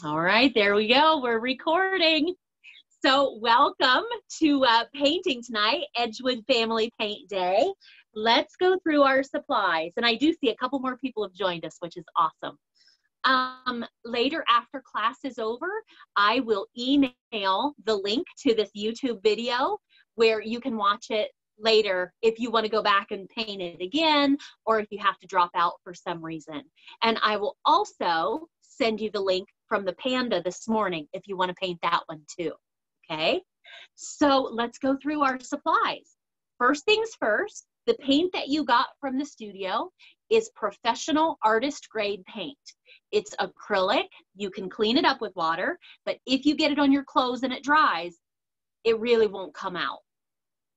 All right, there we go. We're recording. So welcome to painting tonight, Edgewood Family Paint Day. Let's go through our supplies. And I do see a couple more people have joined us, which is awesome. Later after class is over, I will email the link to this YouTube video where you can watch it later if you want to go back and paint it again, or if you have to drop out for some reason. And I will also send you the link from the panda this morning if you want to paint that one too. Okay, so let's go through our supplies. First things first, the paint that you got from the studio is professional artist grade paint. It's acrylic. You can clean it up with water, but if you get it on your clothes and it dries, it really won't come out.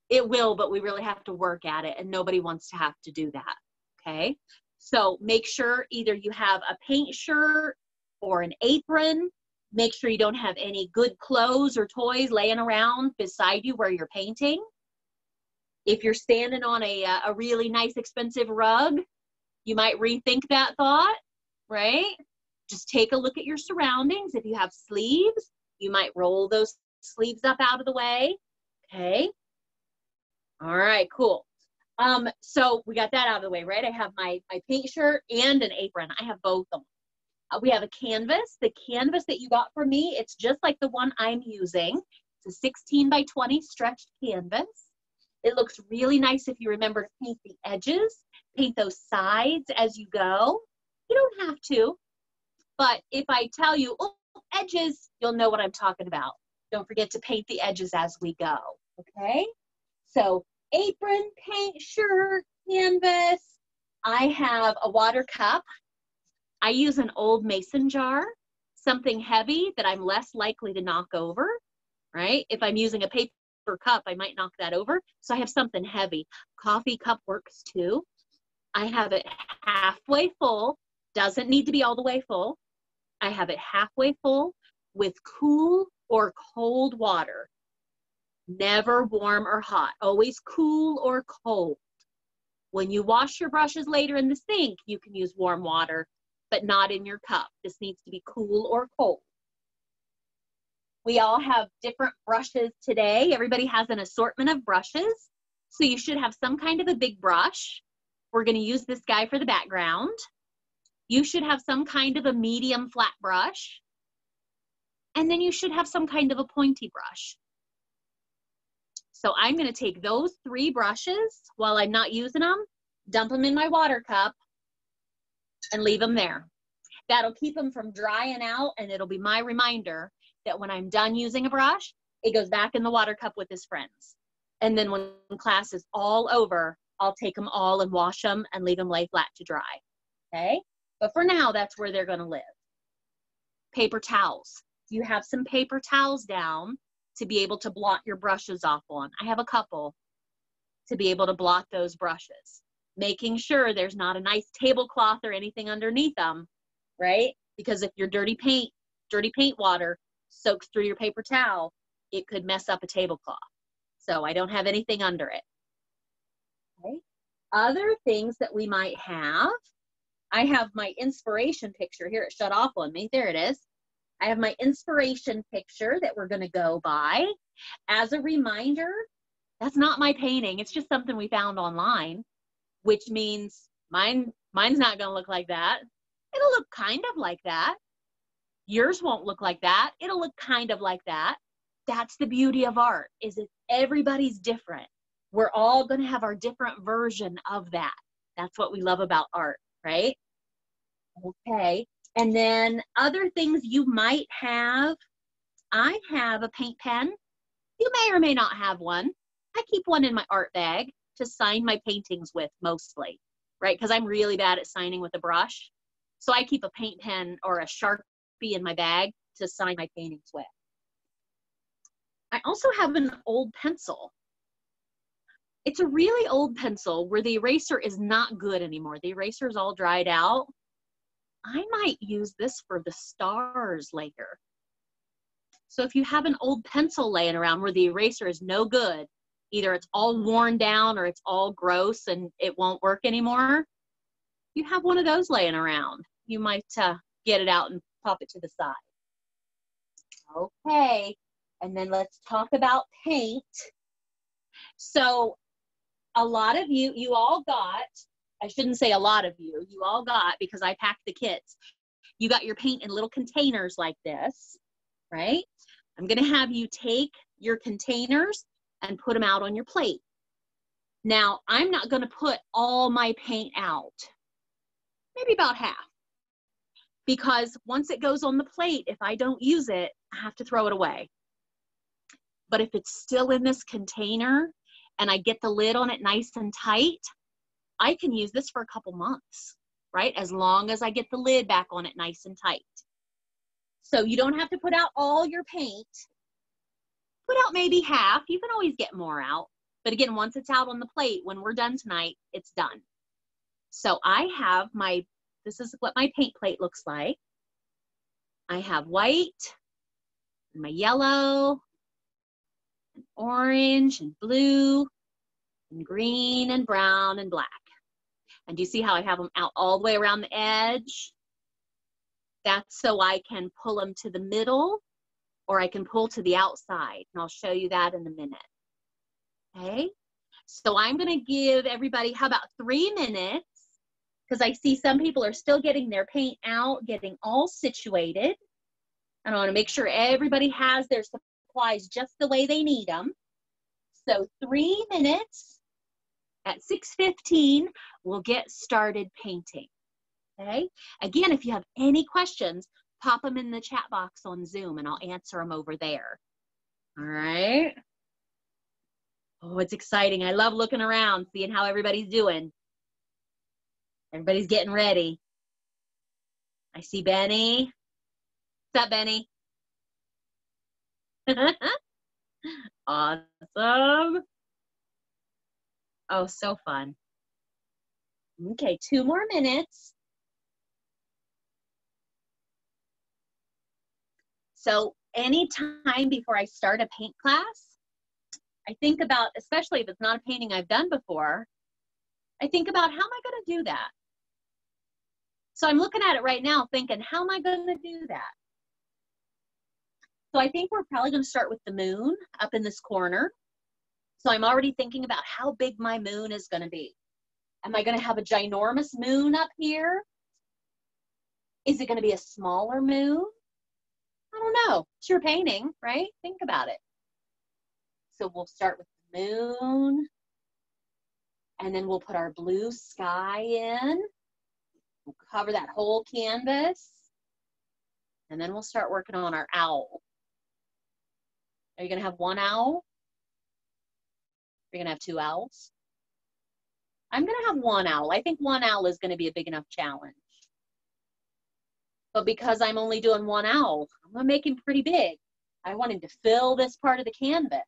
It will, but we really have to work at it, and nobody wants to have to do that, okay? So make sure either you have a paint shirt or an apron. Make sure you don't have any good clothes or toys laying around beside you where you're painting. If you're standing on a really nice expensive rug, you might rethink that thought, right? Just take a look at your surroundings. If you have sleeves, you might roll those sleeves up out of the way, okay? All right, cool. So we got that out of the way, right? I have my paint shirt and an apron. I have both of them. We have a canvas. The canvas that you got from me, it's just like the one I'm using. It's a 16 by 20 stretched canvas. It looks really nice if you remember to paint the edges, paint those sides as you go. You don't have to, but if I tell you, oh, edges, you'll know what I'm talking about. Don't forget to paint the edges as we go, okay? So apron, paint, shirt, canvas. I have a water cup. I use an old mason jar, something heavy that I'm less likely to knock over, right? If I'm using a paper cup, I might knock that over. So I have something heavy. Coffee cup works too. I have it halfway full. Doesn't need to be all the way full. I have it halfway full with cool or cold water. Never warm or hot, always cool or cold. When you wash your brushes later in the sink, you can use warm water, but not in your cup. This needs to be cool or cold. We all have different brushes today. Everybody has an assortment of brushes. So you should have some kind of a big brush. We're going to use this guy for the background. You should have some kind of a medium flat brush. And then you should have some kind of a pointy brush. So I'm going to take those 3 brushes while I'm not using them, dump them in my water cup, and leave them there. That'll keep them from drying out, and it'll be my reminder that when I'm done using a brush, it goes back in the water cup with his friends. And then when class is all over, I'll take them all and wash them and leave them lay flat to dry, okay? But for now, that's where they're gonna live. Paper towels. You have some paper towels down to be able to blot your brushes off on. I have a couple to be able to blot those brushes. Making sure there's not a nice tablecloth or anything underneath them, right? Because if your dirty paint water soaks through your paper towel, it could mess up a tablecloth. So I don't have anything under it. Okay. Other things that we might have, I have my inspiration picture here. It shut off on me. There it is. I have my inspiration picture that we're going to go by. As a reminder, that's not my painting. It's just something we found online, which means mine's not going to look like that. It'll look kind of like that. Yours won't look like that. It'll look kind of like that. That's the beauty of art, is that everybody's different. We're all going to have our different version of that. That's what we love about art, right? Okay. And then other things you might have. I have a paint pen. You may or may not have one. I keep one in my art bag to sign my paintings with mostly, right? Because I'm really bad at signing with a brush. So I keep a paint pen or a Sharpie in my bag to sign my paintings with. I also have an old pencil. It's a really old pencil where the eraser is not good anymore. The eraser is all dried out. I might use this for the stars later. So if you have an old pencil laying around where the eraser is no good, either it's all worn down or it's all gross and it won't work anymore, you have one of those laying around. You might get it out and pop it to the side. Okay, and then let's talk about paint. So a lot of you all got, I shouldn't say a lot of you all got, because I packed the kits, you got your paint in little containers like this, right? I'm gonna have you take your containers and put them out on your plate. Now, I'm not gonna put all my paint out, maybe about half, because once it goes on the plate, if I don't use it, I have to throw it away. But if it's still in this container and I get the lid on it nice and tight, I can use this for a couple months, right? As long as I get the lid back on it nice and tight. So you don't have to put out all your paint. Put out maybe half. You can always get more out. But again, once it's out on the plate, when we're done tonight, it's done. So I have my, this is what my paint plate looks like. I have white, and my yellow, and orange, and blue, and green, and brown, and black. And do you see how I have them out all the way around the edge? That's so I can pull them to the middle, or I can pull to the outside. And I'll show you that in a minute. Okay? So I'm going to give everybody, how about 3 minutes? Because I see some people are still getting their paint out, getting all situated. And I want to make sure everybody has their supplies just the way they need them. So 3 minutes. At 6:15, we'll get started painting. Okay? Again, if you have any questions, pop them in the chat box on Zoom and I'll answer them over there. All right? Oh, it's exciting. I love looking around, seeing how everybody's doing. Everybody's getting ready. I see Benny. What's up, Benny? Awesome. Oh, so fun. Okay, 2 more minutes. So any time before I start a paint class, I think about, especially if it's not a painting I've done before, I think about how am I going to do that? So I'm looking at it right now thinking, how am I going to do that? So I think we're probably going to start with the moon up in this corner. So I'm already thinking about how big my moon is going to be. Am I going to have a ginormous moon up here? Is it going to be a smaller moon? I don't know. It's your painting, right? Think about it. So we'll start with the moon. And then we'll put our blue sky in. We'll cover that whole canvas. And then we'll start working on our owl. Are you going to have 1 owl? Are you going to have 2 owls? I'm going to have 1 owl. I think 1 owl is going to be a big enough challenge. But because I'm only doing 1 owl, I'm going to make him pretty big. I want him to fill this part of the canvas.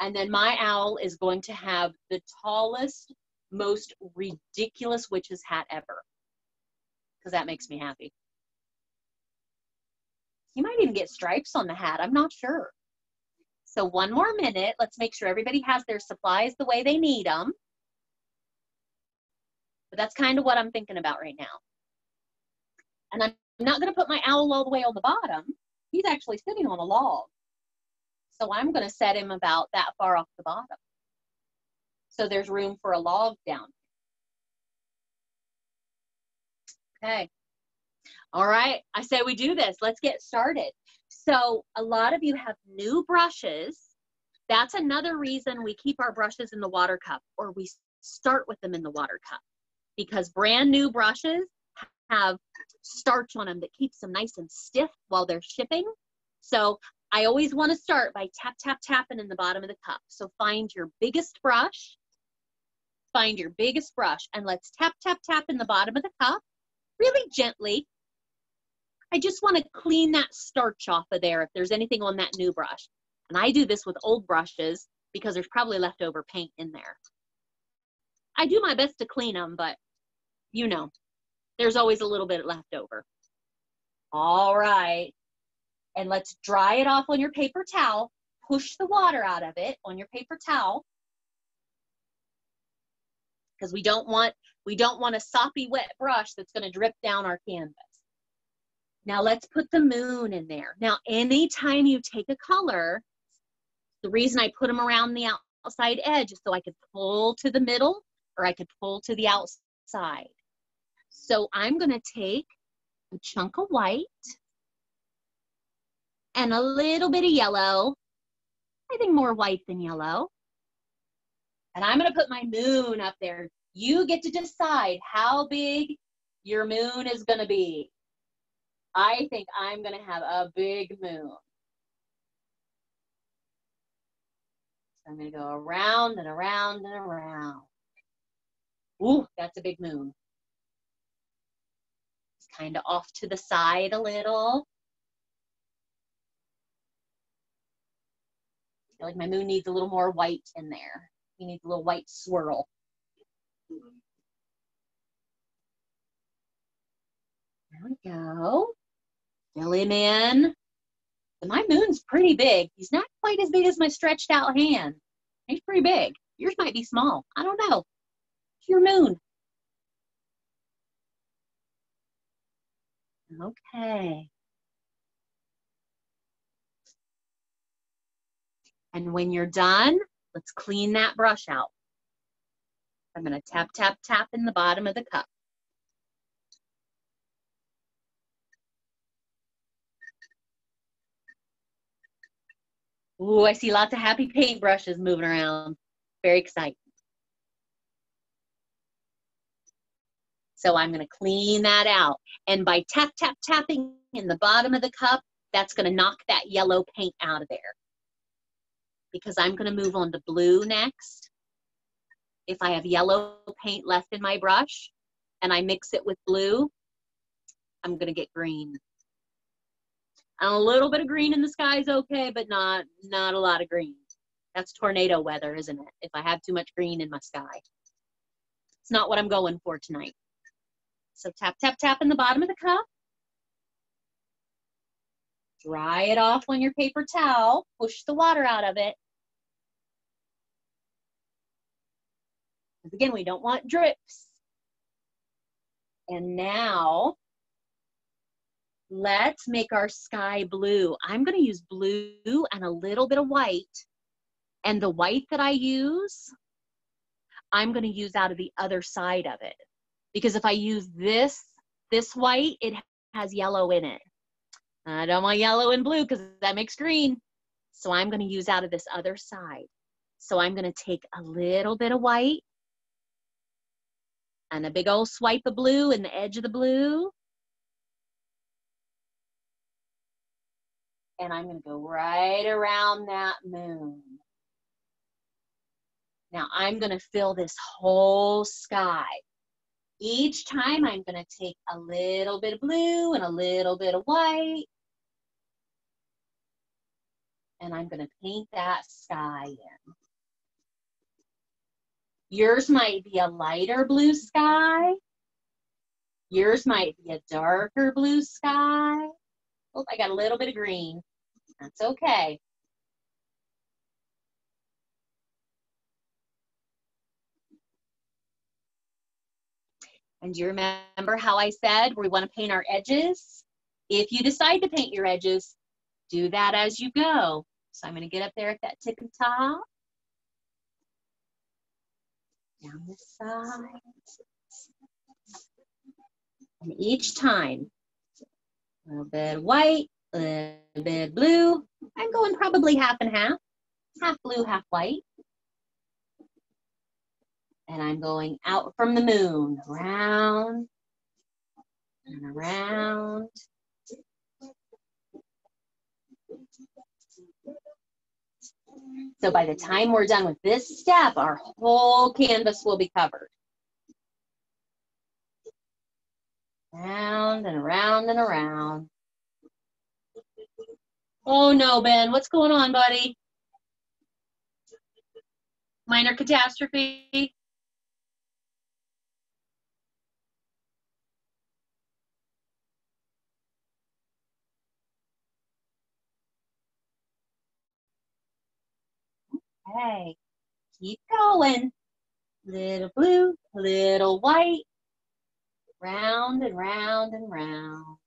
And then my owl is going to have the tallest, most ridiculous witch's hat ever. Because that makes me happy. You might even get stripes on the hat. I'm not sure. So 1 more minute. Let's make sure everybody has their supplies the way they need them. But that's kind of what I'm thinking about right now. And I'm not going to put my owl all the way on the bottom. He's actually sitting on a log. So I'm going to set him about that far off the bottom. So there's room for a log down. Okay. All right. I say we do this. Let's get started. So a lot of you have new brushes. That's another reason we keep our brushes in the water cup, or we start with them in the water cup, because brand new brushes have starch on them that keeps them nice and stiff while they're shipping. So I always want to start by tap, tap, tapping in the bottom of the cup. So find your biggest brush, and let's tap, tap, tap in the bottom of the cup, really gently. I just want to clean that starch off of there if there's anything on that new brush. And I do this with old brushes because there's probably leftover paint in there. I do my best to clean them, but you know, there's always a little bit left over. All right. And let's dry it off on your paper towel. Push the water out of it on your paper towel. Because we don't want a soppy wet brush that's going to drip down our canvas. Now let's put the moon in there. Now, anytime you take a color, the reason I put them around the outside edge is so I could pull to the middle or I could pull to the outside. So I'm gonna take a chunk of white and a little bit of yellow. I think more white than yellow. And I'm gonna put my moon up there. You get to decide how big your moon is gonna be. I think I'm gonna have a big moon. So I'm gonna go around and around and around. Ooh, that's a big moon. It's kind of off to the side a little. I feel like my moon needs a little more white in there. He needs a little white swirl. There we go. Fill him in. And my moon's pretty big. He's not quite as big as my stretched out hand. He's pretty big. Yours might be small. I don't know. It's your moon. Okay. And when you're done, let's clean that brush out. I'm gonna tap, tap, tap in the bottom of the cup. Ooh, I see lots of happy paintbrushes moving around. Very exciting. So I'm gonna clean that out. And by tap, tap, tapping in the bottom of the cup, that's gonna knock that yellow paint out of there. Because I'm gonna move on to blue next. If I have yellow paint left in my brush and I mix it with blue, I'm gonna get green. And a little bit of green in the sky is okay, but not a lot of green. That's tornado weather, isn't it? If I have too much green in my sky. It's not what I'm going for tonight. So tap, tap, tap in the bottom of the cup. Dry it off on your paper towel. Push the water out of it. Because again, we don't want drips. And now, let's make our sky blue. I'm going to use blue and a little bit of white. And the white that I use, I'm going to use out of the other side of it. Because if I use this white, it has yellow in it. I don't want yellow and blue because that makes green. So I'm going to use out of this other side. So I'm going to take a little bit of white and a big old swipe of blue in the edge of the blue. And I'm going to go right around that moon. Now I'm going to fill this whole sky. Each time I'm going to take a little bit of blue and a little bit of white. And I'm going to paint that sky in. Yours might be a lighter blue sky. Yours might be a darker blue sky. Oh, I got a little bit of green. That's okay. And do you remember how I said we want to paint our edges? If you decide to paint your edges, do that as you go. So I'm going to get up there at that tip and top. Down this side. And each time, a little bit white, a little bit blue. I'm going probably half and half. Half blue, half white. And I'm going out from the moon, around and around. So by the time we're done with this step, our whole canvas will be covered. Round and around and around. Oh no, Ben, what's going on, buddy? Minor catastrophe? Okay, keep going. Little blue, little white. Round and round and round.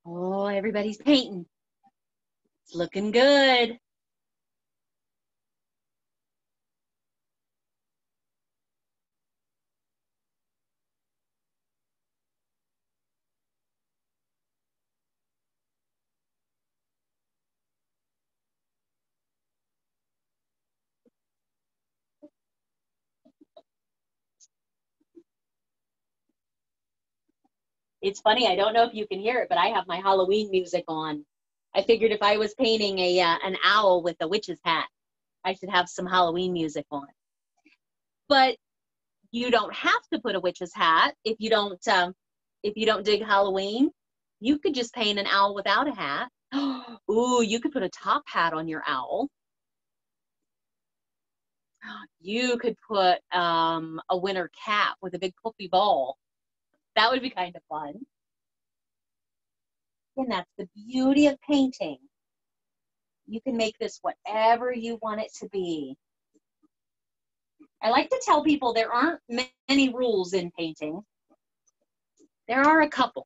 Oh, everybody's painting. It's looking good. It's funny, I don't know if you can hear it, but I have my Halloween music on. I figured if I was painting an owl with a witch's hat, I should have some Halloween music on. But you don't have to put a witch's hat if you don't dig Halloween. You could just paint an owl without a hat. Ooh, you could put a top hat on your owl. You could put a winter cap with a big poofy ball. That would be kind of fun. And that's the beauty of painting. You can make this whatever you want it to be. I like to tell people there aren't many rules in painting. There are a couple,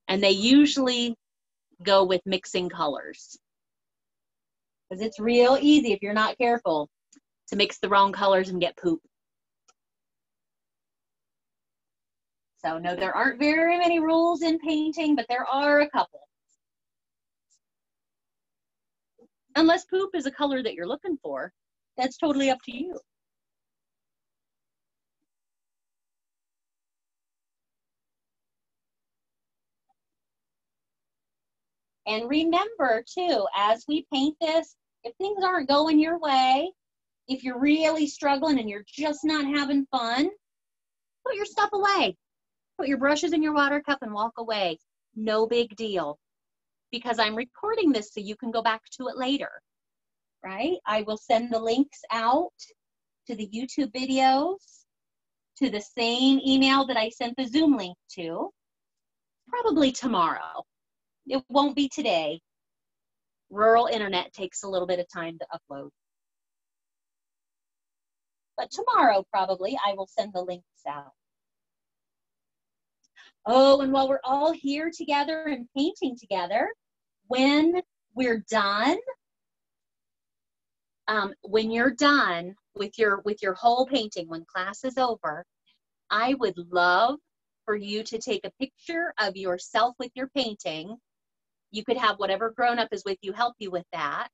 and they usually go with mixing colors. Because it's real easy if you're not careful to mix the wrong colors and get poop. So no, there aren't very many rules in painting, but there are a couple. Unless poop is a color that you're looking for, that's totally up to you. And remember too, as we paint this, if things aren't going your way, if you're really struggling and you're just not having fun, put your stuff away. Put your brushes in your water cup and walk away. No big deal. Because I'm recording this so you can go back to it later, right? I will send the links out to the YouTube videos to the same email that I sent the Zoom link to, probably tomorrow. It won't be today. Rural internet takes a little bit of time to upload. But tomorrow, probably, I will send the links out. Oh, and while we're all here together and painting together, when we're done, when you're done with your whole painting, when class is over, I would love for you to take a picture of yourself with your painting. You could have whatever grown-up is with you help you with that.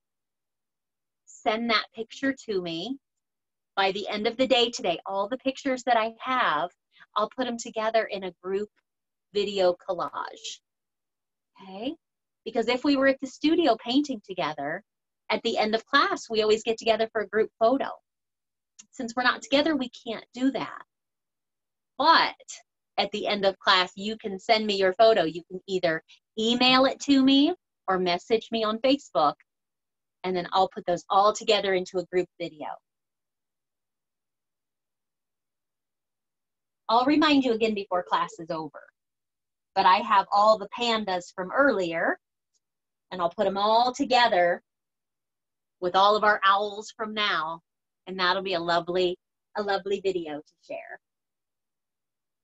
Send that picture to me. By the end of the day today, all the pictures that I have, I'll put them together in a group video collage. Okay? Because if we were at the studio painting together, at the end of class, we always get together for a group photo. Since we're not together, we can't do that. But at the end of class, you can send me your photo. You can either email it to me or message me on Facebook, and then I'll put those all together into a group video. I'll remind you again before class is over. But I have all the pandas from earlier, and I'll put them all together with all of our owls from now, and that'll be a lovely video to share.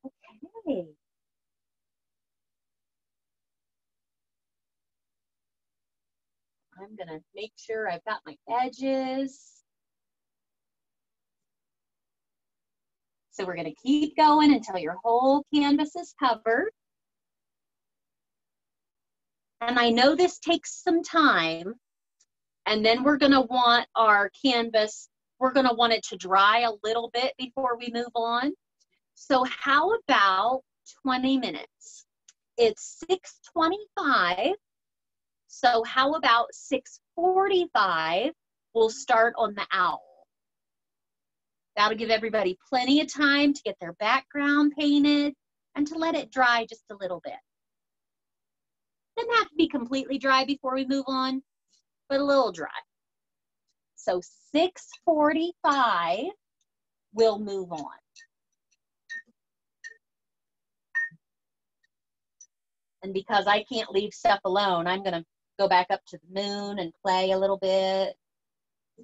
Okay. I'm gonna make sure I've got my edges. So we're gonna keep going until your whole canvas is covered. And I know this takes some time, and then we're gonna want our canvas, we're gonna want it to dry a little bit before we move on. So how about 20 minutes? It's 6:25. So how about 6:45, we'll start on the owl. That'll give everybody plenty of time to get their background painted and to let it dry just a little bit. Doesn't have to be completely dry before we move on, but a little dry. So 6:45, we'll move on. And because I can't leave stuff alone, I'm gonna go back up to the moon and play a little bit.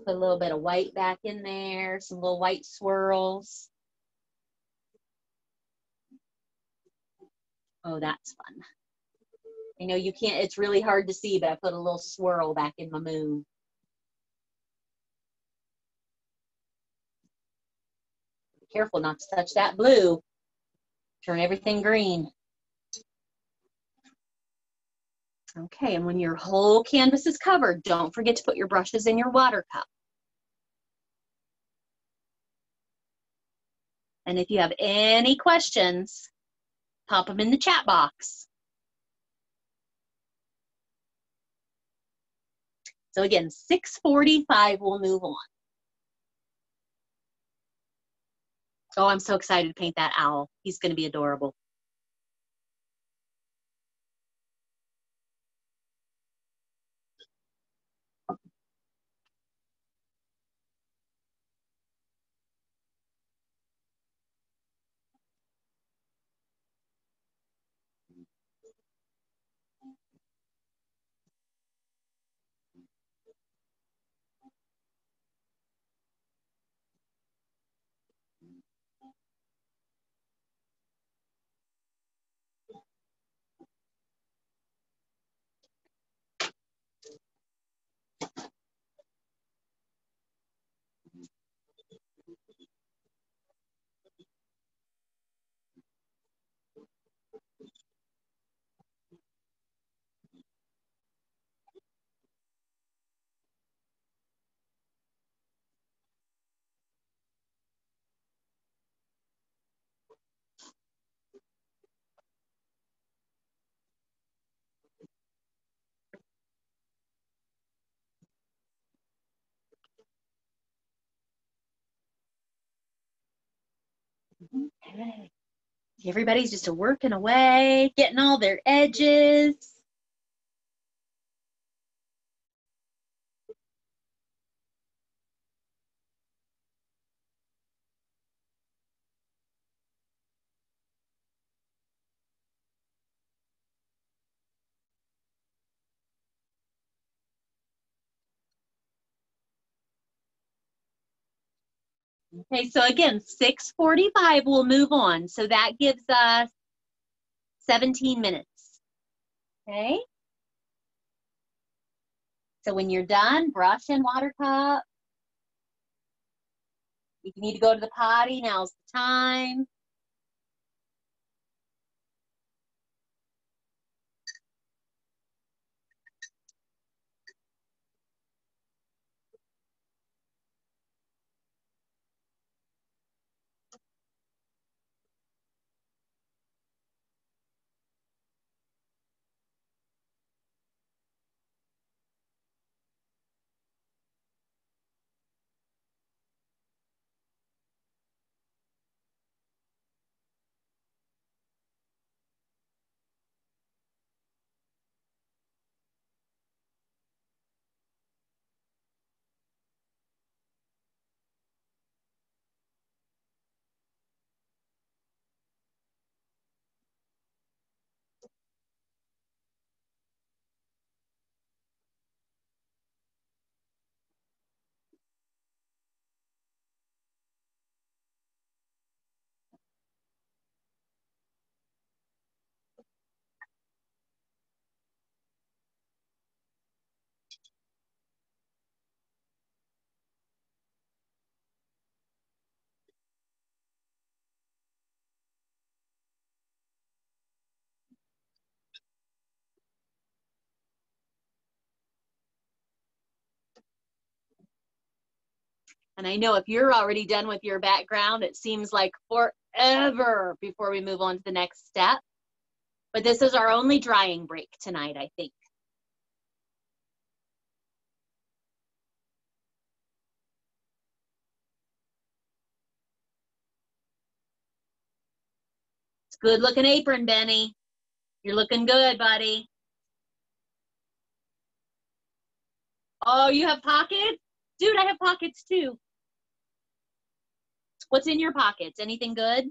Put a little bit of white back in there, some little white swirls. Oh, that's fun. I know you can't, it's really hard to see, but I put a little swirl back in my moon. Be careful not to touch that blue. Turn everything green. Okay, and when your whole canvas is covered, don't forget to put your brushes in your water cup. And if you have any questions, pop them in the chat box. So again, 6:45, we'll move on. Oh, I'm so excited to paint that owl. He's going to be adorable. Okay. Everybody's just working away, getting all their edges. Okay, so again, 6:45, we'll move on. So that gives us 17 minutes. Okay. So when you're done, brush and water cup. If you need to go to the potty, now's the time. And I know if you're already done with your background, it seems like forever before we move on to the next step. But this is our only drying break tonight, I think. It's a good looking apron, Benny. You're looking good, buddy. Oh, you have pockets? Dude, I have pockets too. What's in your pockets? Anything good?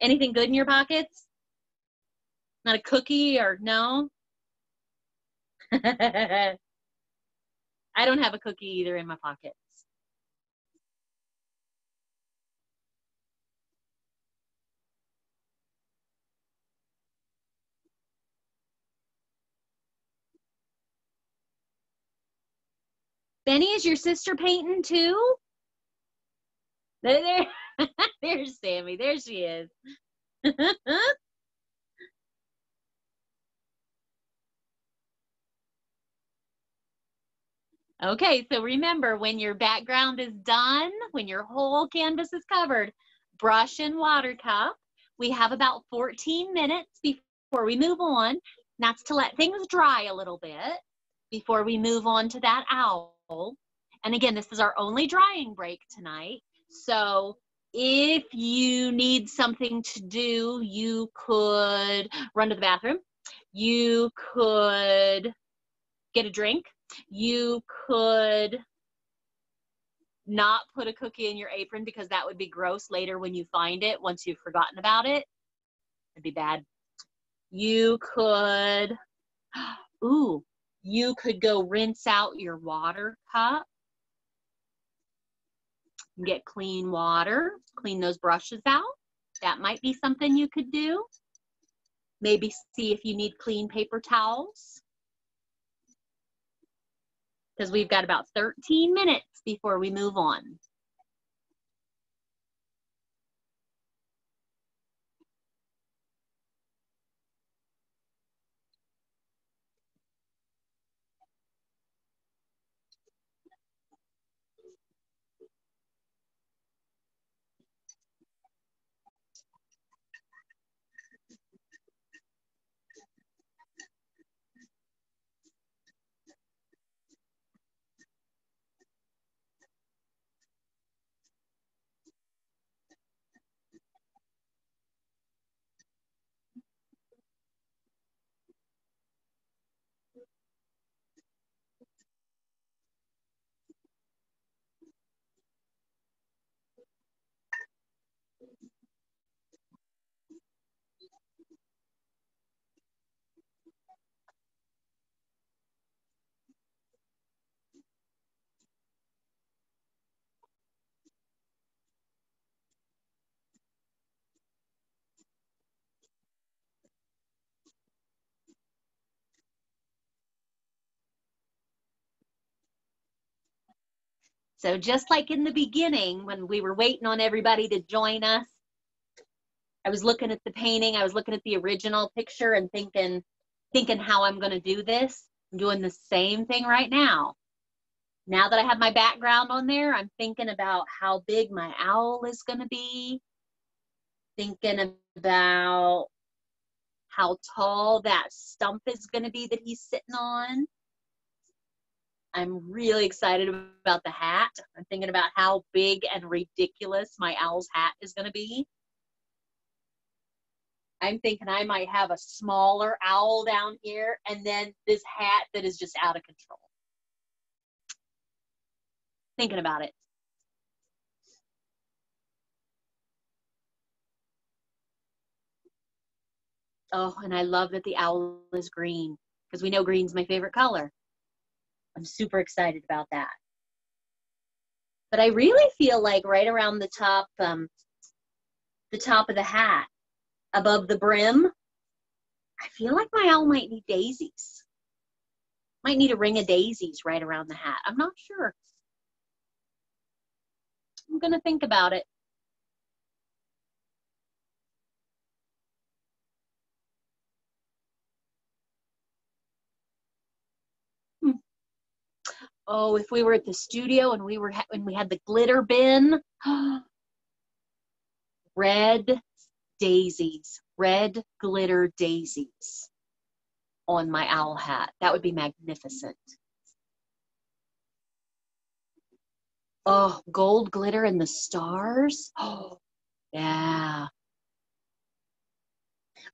Anything good in your pockets? Not a cookie or no? I don't have a cookie either in my pockets. Benny, is your sister painting too? There, there's Sammy. There she is. Okay, so remember, when your background is done, when your whole canvas is covered, brush and water cup. We have about 14 minutes before we move on. That's to let things dry a little bit before we move on to that owl. And again, this is our only drying break tonight. So if you need something to do, you could run to the bathroom. You could get a drink. You could not put a cookie in your apron because that would be gross later when you find it once you've forgotten about it. It'd be bad. You could, ooh, you could go rinse out your water cup. Get clean water, clean those brushes out. That might be something you could do. Maybe see if you need clean paper towels. Because we've got about 13 minutes before we move on. So just like in the beginning, when we were waiting on everybody to join us, I was looking at the painting, I was looking at the original picture and thinking how I'm gonna do this. I'm doing the same thing right now. Now that I have my background on there, I'm thinking about how big my owl is gonna be, thinking about how tall that stump is gonna be that he's sitting on. I'm really excited about the hat. I'm thinking about how big and ridiculous my owl's hat is going to be. I'm thinking I might have a smaller owl down here and then this hat that is just out of control. Thinking about it. Oh, and I love that the owl is green because we know green's my favorite color. I'm super excited about that. But I really feel like right around the top of the hat, above the brim, I feel like my owl might need daisies. Might need a ring of daisies right around the hat. I'm not sure. I'm gonna think about it. Oh, if we were at the studio and we had the glitter bin, red daisies, red glitter daisies on my owl hat. That would be magnificent. Oh, gold glitter and the stars. Oh, yeah.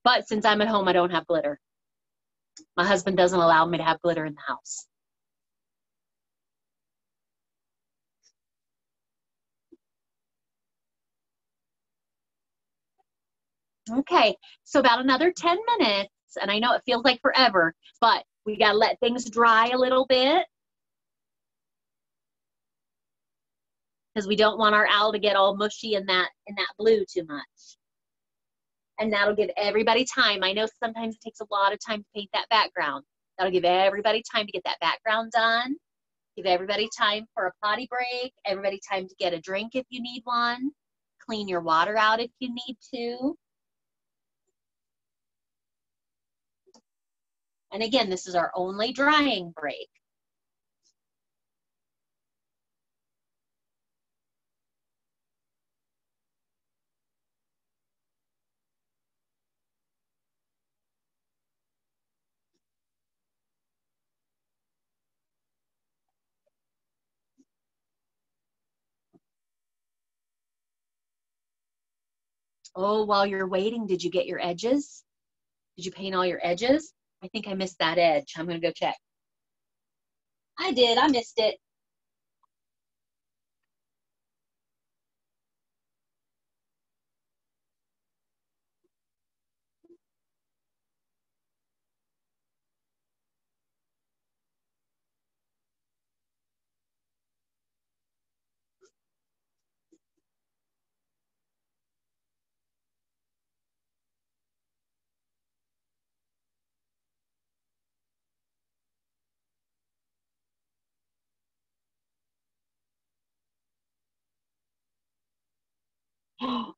But since I'm at home, I don't have glitter. My husband doesn't allow me to have glitter in the house. Okay, so about another 10 minutes, and I know it feels like forever, but we gotta let things dry a little bit because we don't want our owl to get all mushy in that blue too much. And that'll give everybody time. I know sometimes it takes a lot of time to paint that background. That'll give everybody time to get that background done. Give everybody time for a potty break, everybody time to get a drink if you need one, clean your water out if you need to. And again, this is our only drying break. Oh, while you're waiting, did you get your edges? Did you paint all your edges? I think I missed that edge. I'm gonna go check. I did, I missed it.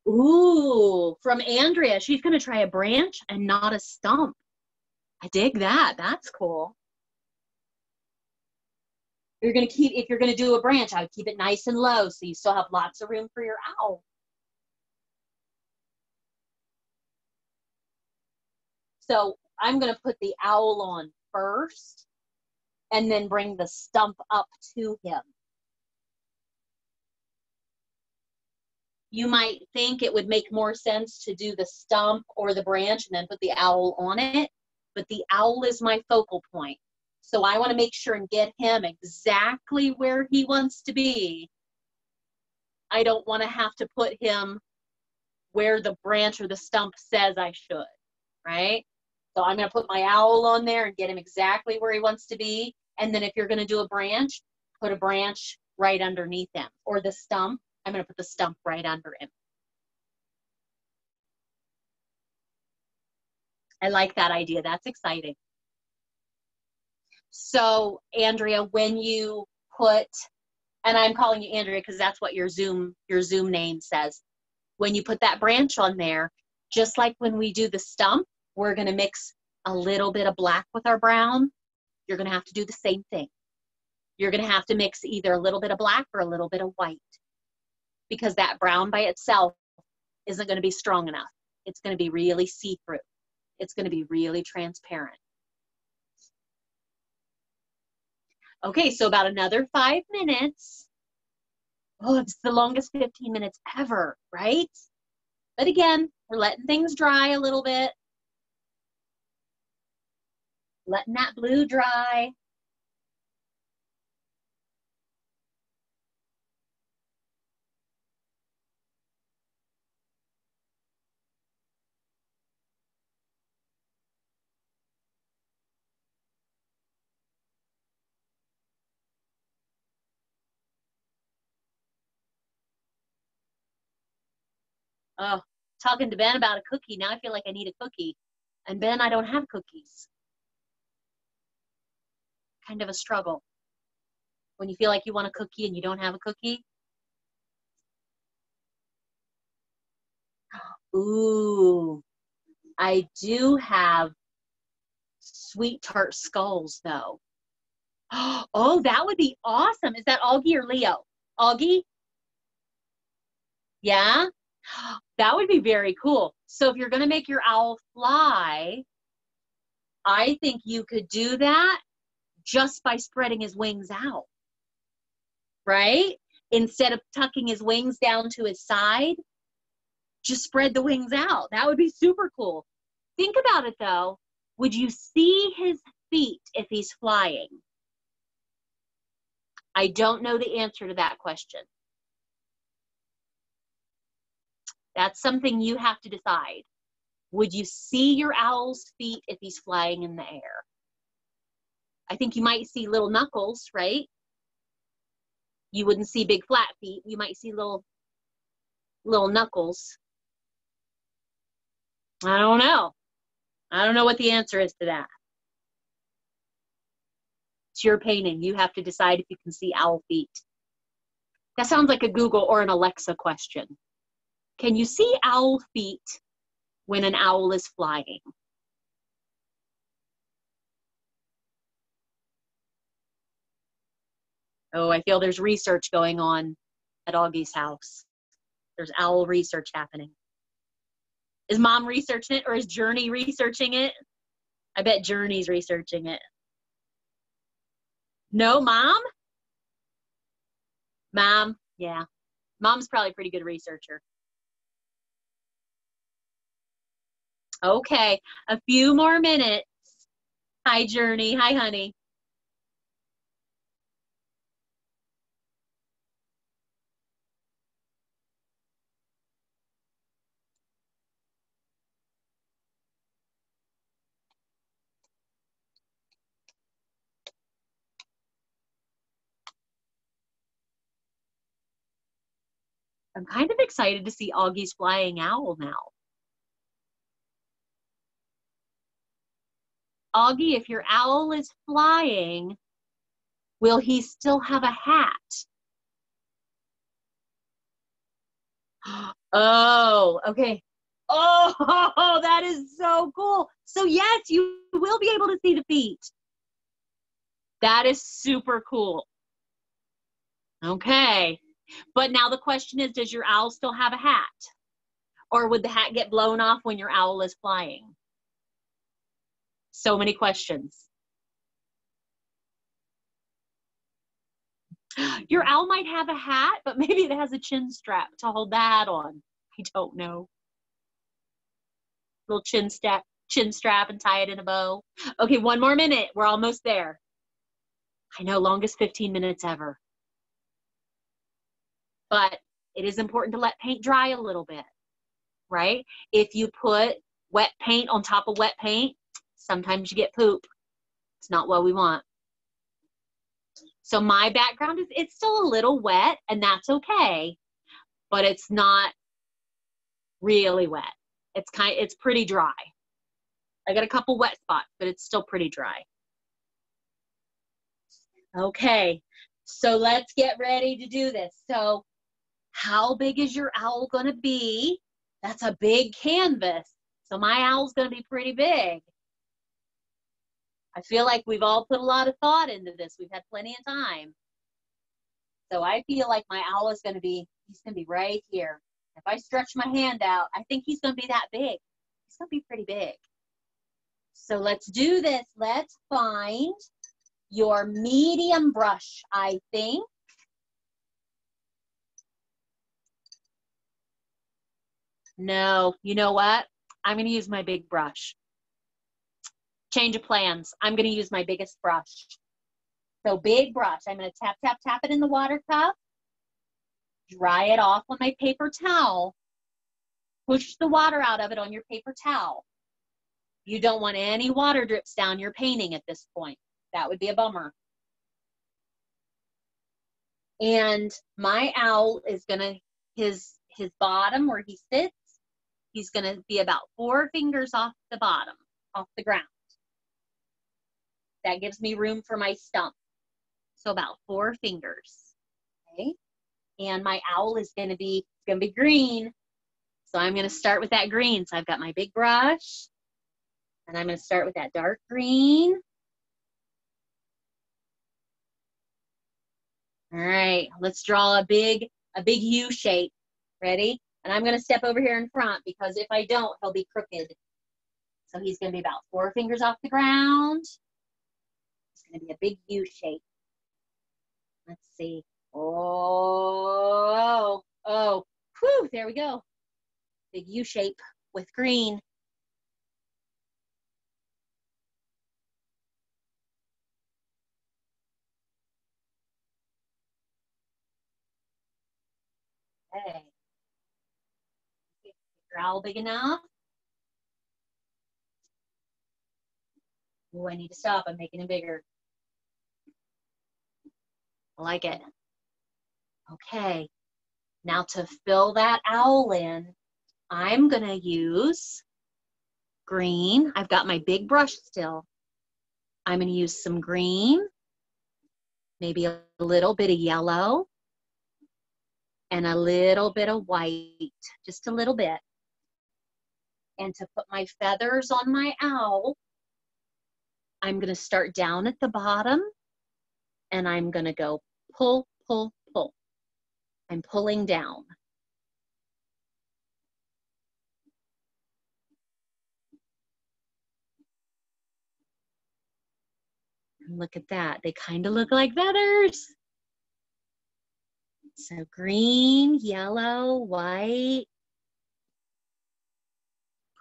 Ooh, from Andrea. She's gonna try a branch and not a stump. I dig that. That's cool. You're gonna keep, if you're gonna do a branch, I would keep it nice and low so you still have lots of room for your owl. So I'm gonna put the owl on first and then bring the stump up to him. You might think it would make more sense to do the stump or the branch and then put the owl on it, but the owl is my focal point. So I want to make sure and get him exactly where he wants to be. I don't want to have to put him where the branch or the stump says I should, right? So I'm going to put my owl on there and get him exactly where he wants to be. And then if you're going to do a branch, put a branch right underneath him, or the stump. I'm going to put the stump right under him. I like that idea. That's exciting. So Andrea, when you put, and I'm calling you Andrea because that's what your Zoom name says. When you put that branch on there, just like when we do the stump, we're going to mix a little bit of black with our brown. You're going to have to do the same thing. You're going to have to mix either a little bit of black or a little bit of white, because that brown by itself isn't going to be strong enough. It's going to be really see-through. It's going to be really transparent. Okay, so about another 5 minutes. Oh, it's the longest 15 minutes ever, right? But again, we're letting things dry a little bit. Letting that blue dry. Oh, talking to Ben about a cookie. Now I feel like I need a cookie. And Ben, I don't have cookies. Kind of a struggle. When you feel like you want a cookie and you don't have a cookie. Ooh, I do have sweet tart skulls though. Oh, that would be awesome. Is that Augie or Leo? Augie? Yeah? That would be very cool. So if you're going to make your owl fly, I think you could do that just by spreading his wings out, right? Instead of tucking his wings down to his side, just spread the wings out. That would be super cool. Think about it though. Would you see his feet if he's flying? I don't know the answer to that question. That's something you have to decide. Would you see your owl's feet if he's flying in the air? I think you might see little knuckles, right? You wouldn't see big flat feet. You might see little knuckles. I don't know. I don't know what the answer is to that. It's your painting. You have to decide if you can see owl feet. That sounds like a Google or an Alexa question. Can you see owl feet when an owl is flying? Oh, I feel there's research going on at Augie's house. There's owl research happening. Is Mom researching it or is Journey researching it? I bet Journey's researching it. No, Mom? Mom, yeah. Mom's probably a pretty good researcher. Okay, a few more minutes. Hi, Journey. Hi, honey. I'm kind of excited to see Augie's flying owl now. Augie, if your owl is flying, will he still have a hat? Oh, okay. Oh, that is so cool. So yes, you will be able to see the feet. That is super cool. Okay. But now the question is, does your owl still have a hat? Or would the hat get blown off when your owl is flying? So many questions. Your owl might have a hat, but maybe it has a chin strap to hold the hat on. I don't know. Little chin strap and tie it in a bow. Okay, 1 more minute. We're almost there. I know, longest 15 minutes ever. But it is important to let paint dry a little bit, right? If you put wet paint on top of wet paint, sometimes you get poop. It's not what we want. So my background is, it's still a little wet, and that's okay, but it's not really wet. It's pretty dry. I got a couple wet spots, but it's still pretty dry. Okay, so let's get ready to do this. So how big is your owl gonna be? That's a big canvas. So my owl's gonna be pretty big. I feel like we've all put a lot of thought into this. We've had plenty of time. So I feel like my owl is gonna be, he's gonna be right here. If I stretch my hand out, I think he's gonna be that big. He's gonna be pretty big. So let's do this. Let's find your medium brush, I think. No, you know what? I'm gonna use my big brush. Change of plans. I'm gonna use my biggest brush. So big brush. I'm gonna tap, tap, tap it in the water cup. Dry it off on my paper towel. Push the water out of it on your paper towel. You don't want any water drips down your painting at this point. That would be a bummer. And my owl is gonna, his bottom where he sits, he's gonna be about 4 fingers off the bottom, off the ground. That gives me room for my stump. So about 4 fingers, okay? And my owl is gonna be green. So I'm gonna start with that green. So I've got my big brush, and I'm gonna start with that dark green. All right, let's draw a big U shape. Ready? And I'm gonna step over here in front because if I don't, he'll be crooked. So he's gonna be about 4 fingers off the ground. It's gonna be a big U shape. Let's see. Oh, whew, there we go. Big U shape with green. Okay. Your owl big enough? Oh, I need to stop. I'm making it bigger. I like it. Okay. Now to fill that owl in, I'm going to use green. I've got my big brush still. I'm going to use some green, maybe a little bit of yellow, and a little bit of white, just a little bit. And to put my feathers on my owl, I'm going to start down at the bottom, and I'm going to go pull, pull, pull. I'm pulling down. And look at that. They kind of look like feathers. So green, yellow, white,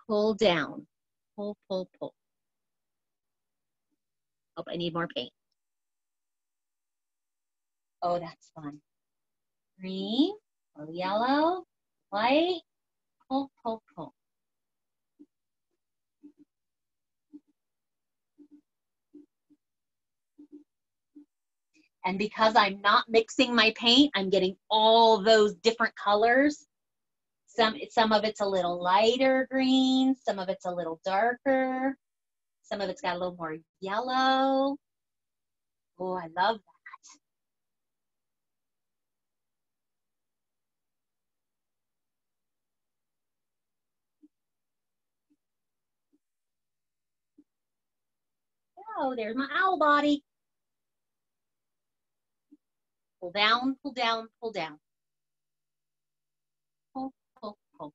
pull down, pull, pull, pull. Oh, I need more paint. Oh, that's fun. Green, or yellow, white, pull, pull, pull. And because I'm not mixing my paint, I'm getting all those different colors. Some of it's a little lighter green, some of it's a little darker, some of it's got a little more yellow. Oh, I love that. Oh, there's my owl body. Pull down, pull down, pull down. Pull, pull, pull.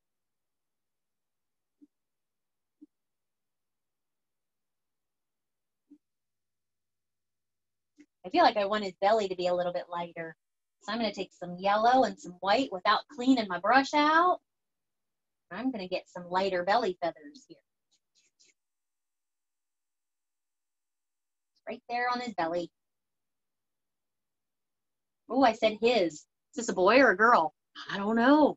I feel like I want his belly to be a little bit lighter. So I'm going to take some yellow and some white without cleaning my brush out. I'm going to get some lighter belly feathers here. Right there on his belly. Oh, I said his. Is this a boy or a girl? I don't know.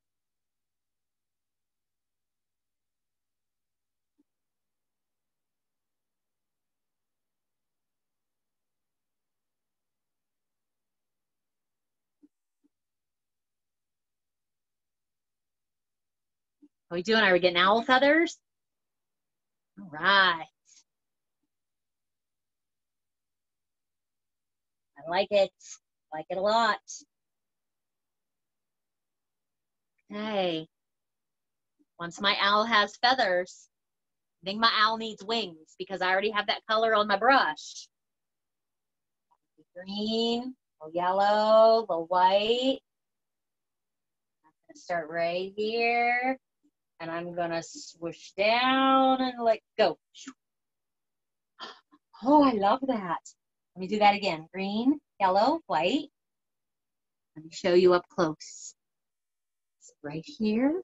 What are we doing? Are we getting owl feathers? All right. I like it. I like it a lot. Okay. Once my owl has feathers, I think my owl needs wings because I already have that color on my brush. Green, the yellow, the white. I'm gonna start right here, and I'm gonna swoosh down and let go. Oh, I love that. Let me do that again. Green, yellow, white. Let me show you up close. It's right here.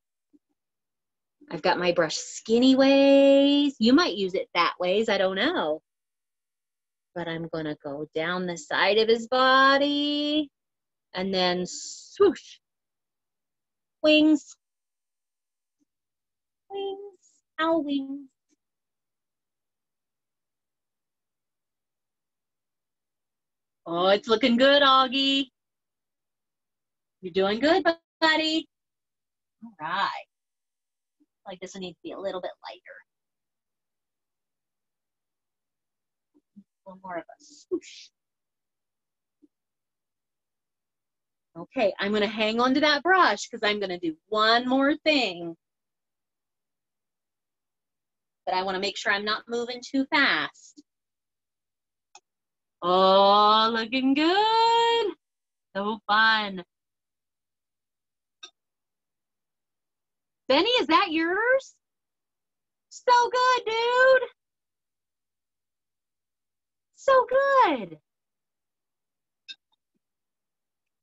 I've got my brush skinny ways. You might use it fat ways, I don't know. But I'm gonna go down the side of his body and then swoosh. Wings. Wings. Owl wings. Oh, it's looking good, Augie. You're doing good, buddy. All right. Like this one needs to be a little bit lighter. One more of a swoosh. Okay, I'm gonna hang on to that brush because I'm gonna do one more thing. But I wanna make sure I'm not moving too fast. Oh, looking good. So fun. Benny, is that yours? So good, dude. So good.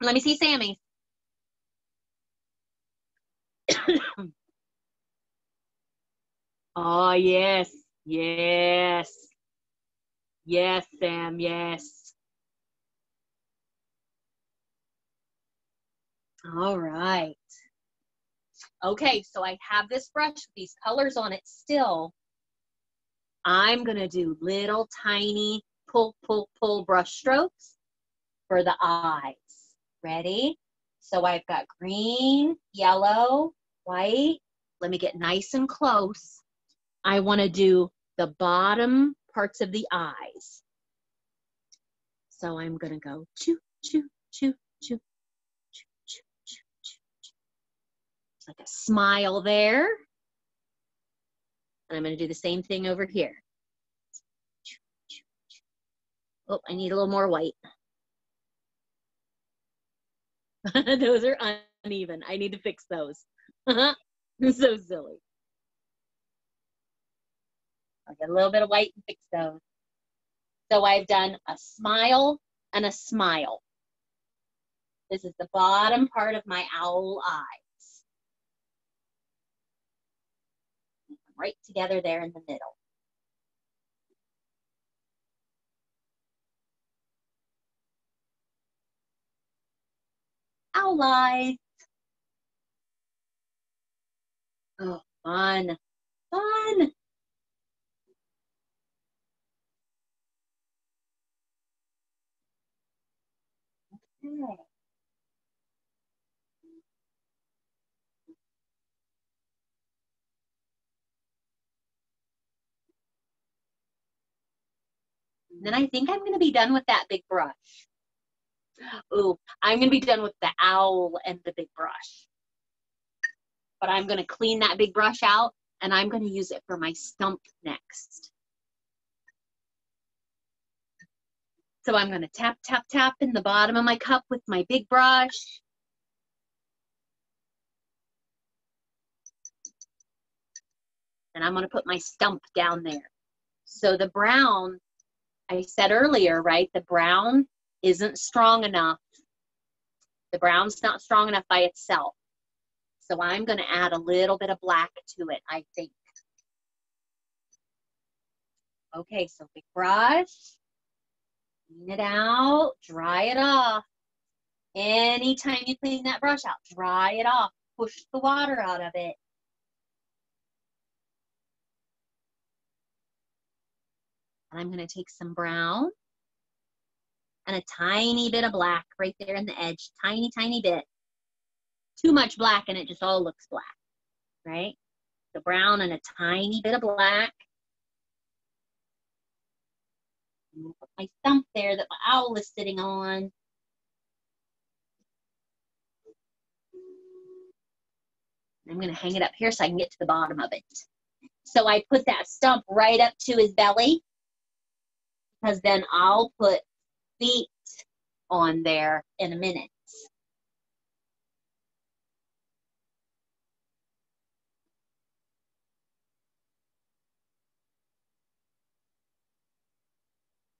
Let me see Sammy. Oh, yes. Yes. Yes, Sam, yes. All right. Okay, so I have this brush with these colors on it still. I'm gonna do little tiny pull, pull, pull brush strokes for the eyes. Ready? So I've got green, yellow, white. Let me get nice and close. I wanna do the bottom parts of the eyes. So I'm gonna go choo, choo, choo, choo, choo, choo, choo, choo, choo. It's like a smile there. And I'm gonna do the same thing over here. Oh, I need a little more white. Those are uneven. I need to fix those. I'm so silly. I'll get a little bit of white and fix those. So I've done a smile and a smile. This is the bottom part of my owl eyes. Right together there in the middle. Owl eyes. Oh, fun, fun. Okay. Then I think I'm going to be done with that big brush. Ooh, I'm going to be done with the owl and the big brush. But I'm going to clean that big brush out, and I'm going to use it for my stump next. So I'm going to tap, tap, tap in the bottom of my cup with my big brush. And I'm going to put my stump down there. So the brown, I said earlier, right? The brown isn't strong enough. The brown's not strong enough by itself. So I'm going to add a little bit of black to it, I think. Okay, so big brush, clean it out, dry it off. Anytime you clean that brush out, dry it off, push the water out of it. And I'm going to take some brown and a tiny bit of black right there in the edge, tiny, tiny bit. Too much black and it just all looks black, right? The brown and a tiny bit of black. Put my stump there that my owl is sitting on. I'm going to hang it up here so I can get to the bottom of it. So I put that stump right up to his belly, because then I'll put feet on there in a minute.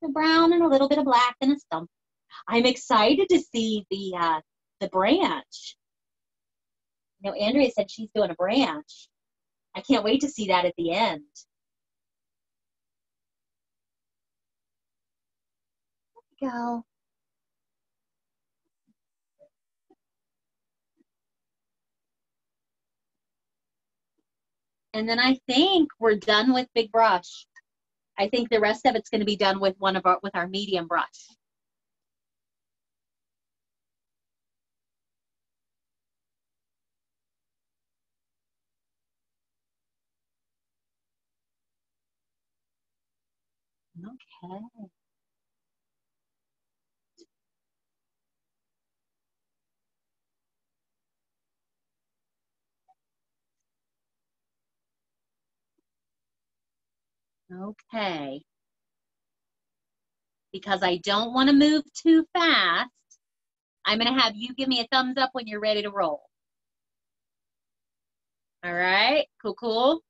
The brown and a little bit of black and a stump. I'm excited to see the branch. You know, Andrea said she's doing a branch. I can't wait to see that at the end. There we go. And then I think we're done with big brush. I think the rest of it's going to be done with our medium brush. Okay. Okay. Because I don't want to move too fast, I'm going to have you give me a thumbs up when you're ready to roll. All right, cool, cool.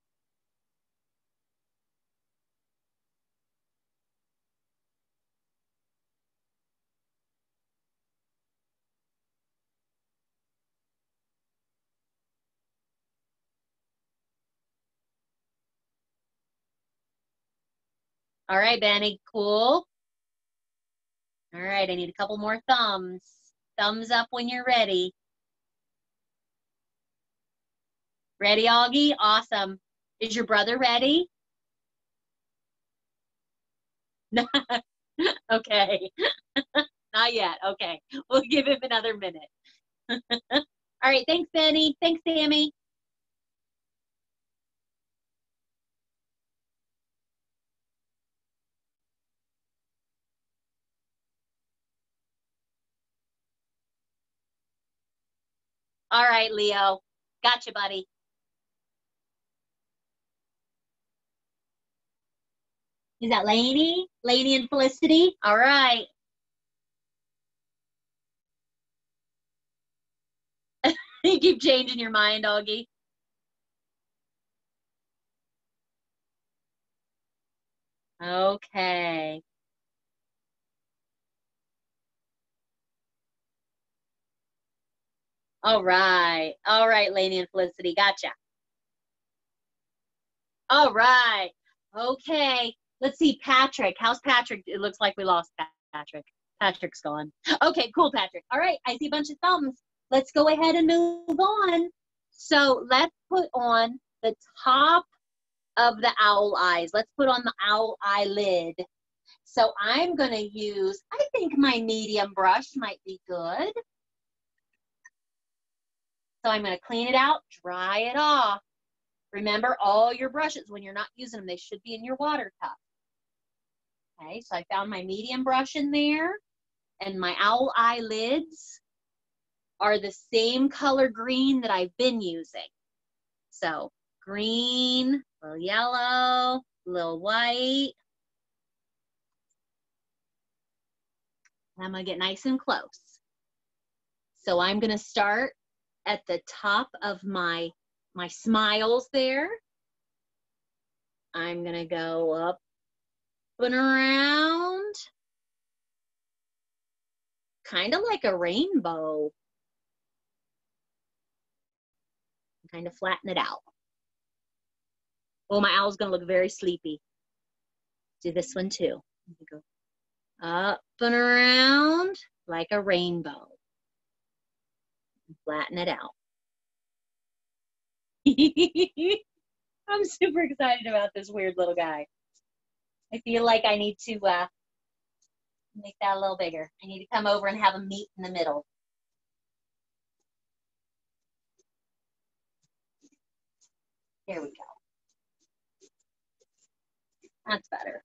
All right, Benny, cool. All right, I need a couple more thumbs. Thumbs up when you're ready. Ready, Augie? Awesome. Is your brother ready? Okay. Not yet. Okay. We'll give him another minute. All right. Thanks, Benny. Thanks, Sammy. All right, Leo. Gotcha, buddy. Is that Lainey? Lainey and Felicity? All right. You keep changing your mind, Augie. Okay. All right. All right, Lainey and Felicity. Gotcha. All right. Okay. Let's see, Patrick. How's Patrick? It looks like we lost Patrick. Patrick's gone. Okay, cool, Patrick. All right. I see a bunch of thumbs. Let's go ahead and move on. So let's put on the top of the owl eyes. Let's put on the owl eyelid. So I'm going to use, I think my medium brush might be good. So I'm going to clean it out, dry it off. Remember, all your brushes, when you're not using them, they should be in your water cup. Okay, so I found my medium brush in there, and my owl eyelids are the same color green that I've been using. So green, a little yellow, a little white. And I'm going to get nice and close. So I'm going to start at the top of my smiles there. I'm going to go up and around, kind of like a rainbow. Kind of flatten it out. Oh, my owl's going to look very sleepy. Do this one too. Go up and around like a rainbow. Flatten it out. I'm super excited about this weird little guy. I feel like I need to make that a little bigger. I need to come over and have them meet in the middle. There we go. That's better.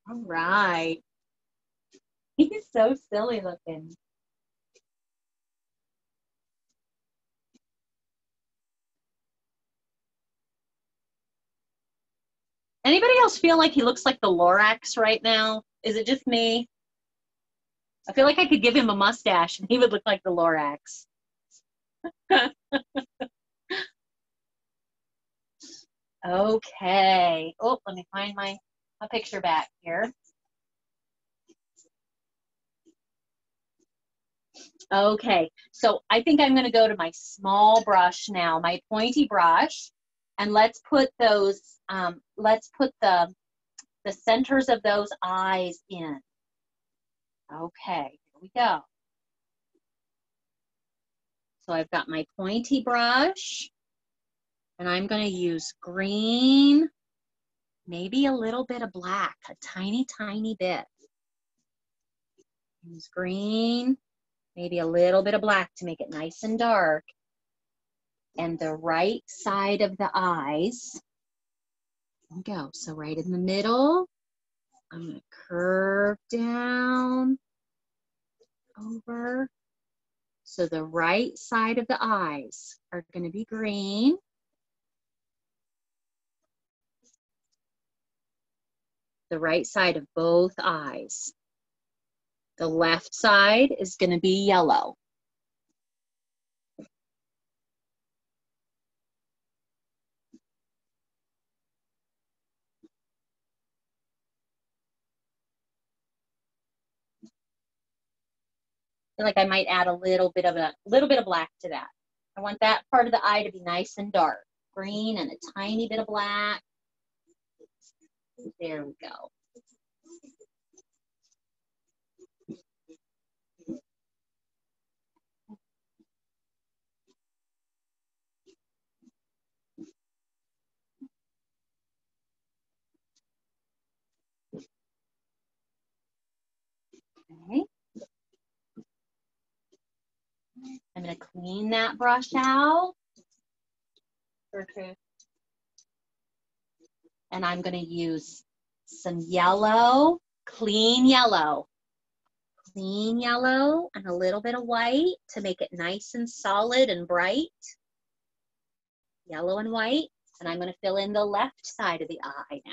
All right. He's so silly looking. Anybody else feel like he looks like the Lorax right now? Is it just me? I feel like I could give him a mustache and he would look like the Lorax. Okay. Oh, let me find my picture back here. Okay, so I think I'm going to go to my small brush now, my pointy brush, and let's put those, let's put the centers of those eyes in. Okay, here we go. So I've got my pointy brush, and I'm going to use green, maybe a little bit of black, a tiny, tiny bit. Use green, maybe a little bit of black to make it nice and dark. And the right side of the eyes, there we go. So right in the middle, I'm going to curve down over. So the right side of the eyes are going to be green. The right side of both eyes. The left side is going to be yellow. I feel like I might add a little bit of black to that. I want that part of the eye to be nice and dark. Green and a tiny bit of black. There we go. Clean that brush out. Okay. And I'm going to use some yellow, clean yellow and a little bit of white to make it nice and solid and bright. Yellow and white. And I'm going to fill in the left side of the eye now.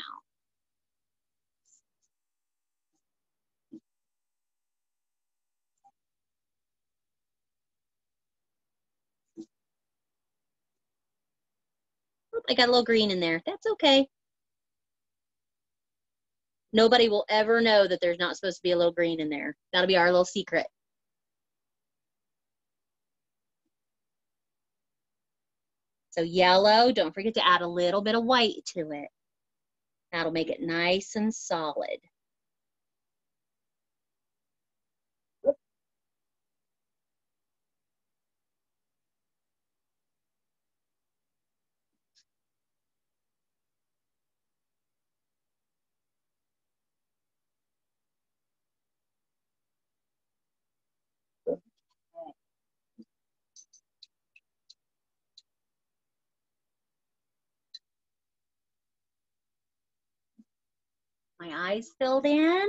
Oop, I got a little green in there. That's okay. Nobody will ever know that there's not supposed to be a little green in there. That'll be our little secret. So yellow, don't forget to add a little bit of white to it. That'll make it nice and solid. My eyes filled in.